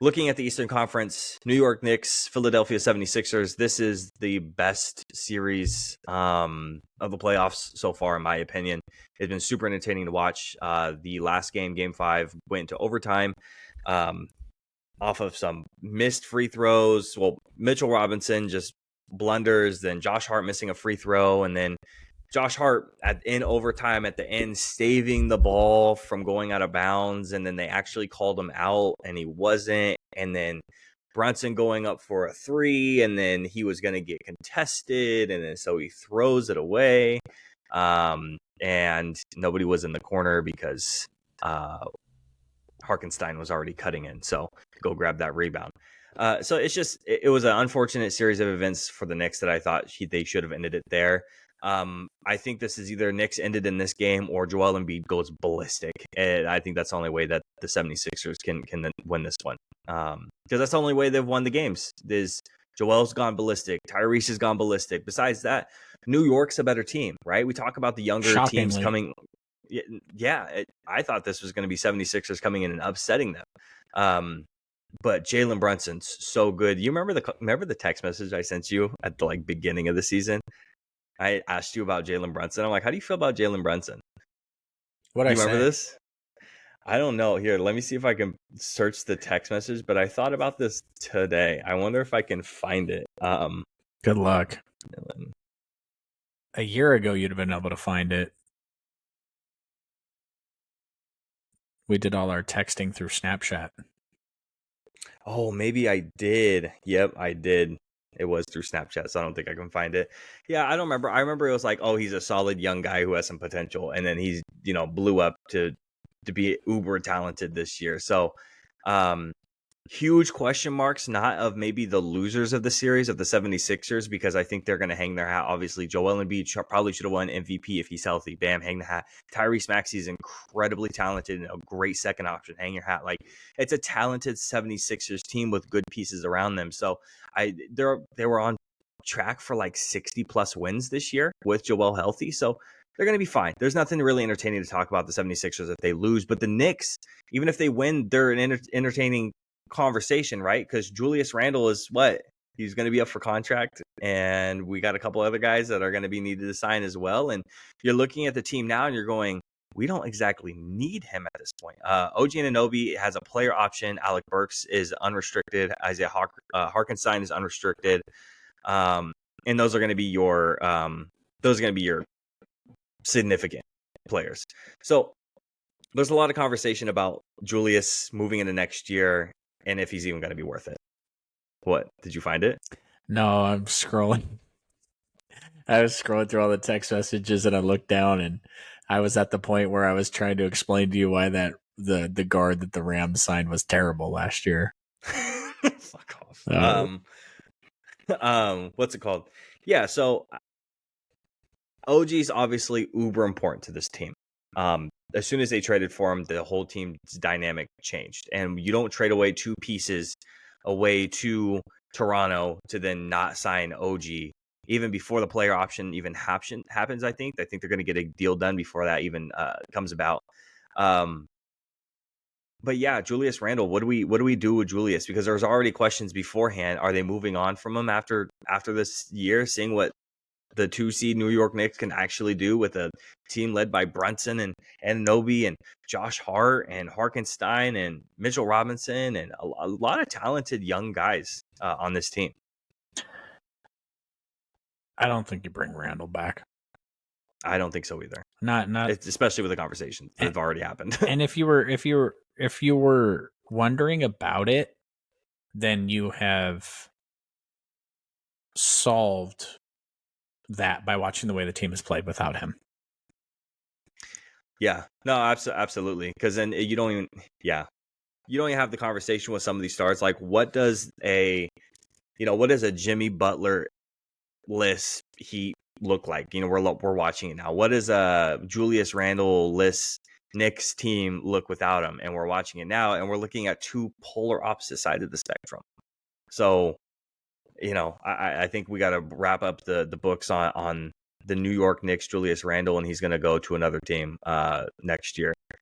Looking at the Eastern Conference, New York Knicks, Philadelphia 76ers, this is the best series of the playoffs so far, in my opinion. It's been super entertaining to watch. The last game, Game 5, went into overtime off of some missed free throws. Well, Mitchell Robinson just blunders, then Josh Hart missing a free throw, and then Josh Hart in overtime at the end staving the ball from going out of bounds, and then they actually called him out and he wasn't, and then Brunson going up for a 3, and then he was going to get contested, and then so he throws it away, and nobody was in the corner because Harkenstein was already cutting in, so go grab that rebound. So it was an unfortunate series of events for the Knicks that I thought they should have ended it there. I think this is either Knicks ended in this game or Joel Embiid goes ballistic. And I think that's the only way that the 76ers can win this one. Because that's the only way they've won the games. Is Joel's gone ballistic. Tyrese has gone ballistic. Besides that, New York's a better team, right? We talk about the younger teams coming. I thought this was going to be 76ers coming in and upsetting them. But Jalen Brunson's so good. You remember the text message I sent you at the beginning of the season? I asked you about Jalen Brunson. I'm like, how do you feel about Jalen Brunson? What I remember this? I don't know. Here, let me see if I can search the text message. But I thought about this today. I wonder if I can find it. Good luck. A year ago, you'd have been able to find it. We did all our texting through Snapchat. Oh, maybe I did. Yep, I did. It was through Snapchat, so I don't think I can find it. Yeah, I don't remember. I remember it was like, oh, he's a solid young guy who has some potential, and then he's blew up to be uber talented this year. So, huge question marks, not of maybe the losers of the series of the 76ers, because I think they're going to hang their hat. Obviously, Joel Embiid probably should have won MVP if he's healthy. Bam, hang the hat. Tyrese Maxey is incredibly talented and a great second option. Hang your hat. It's a talented 76ers team with good pieces around them. So they were on track for 60 plus wins this year with Joel healthy. So they're going to be fine. There's nothing really entertaining to talk about the 76ers if they lose. But the Knicks, even if they win, they're an entertaining conversation, right? Because Julius Randle is he's going to be up for contract, and we got a couple other guys that are going to be needed to sign as well. And you're looking at the team now and you're going, we don't exactly need him at this point. OG Anunoby has a player option. Alec Burks is unrestricted. Isaiah Harkenstein is unrestricted. And those are going to be your significant players. So there's a lot of conversation about Julius moving into next year and if he's even going to be worth it. What? Did you find it? No, I'm scrolling. I was scrolling through all the text messages and I looked down and I was at the point where I was trying to explain to you why that the guard that the Rams signed was terrible last year. Fuck off. What's it called? Yeah, so OG's obviously uber important to this team. As soon as they traded for him, the whole team's dynamic changed. And you don't trade away two pieces away to Toronto to then not sign OG. Even before the player option even happens, I think they're going to get a deal done before that even comes about. But yeah, Julius Randle, what do we do with Julius? Because there's already questions beforehand. Are they moving on from him after this year, seeing what the 2 seed New York Knicks can actually do with a team led by Brunson and Anunoby and Josh Hart and Harkenstein and Mitchell Robinson and a lot of talented young guys on this team? I don't think you bring Randall back. I don't think so either. Not especially with the conversations that have already happened. And if you were wondering about it, then you have solved that by watching the way the team has played without him. Yeah, no, absolutely. Because then you don't even have the conversation with some of these stars. Like, what does a Jimmy Butler list Heat look like? We're watching it now. What does a Julius Randle list Knicks team look without him? And we're watching it now, and we're looking at two polar opposite sides of the spectrum. So, I think we got to wrap up the books on the New York Knicks, Julius Randle, and he's going to go to another team next year.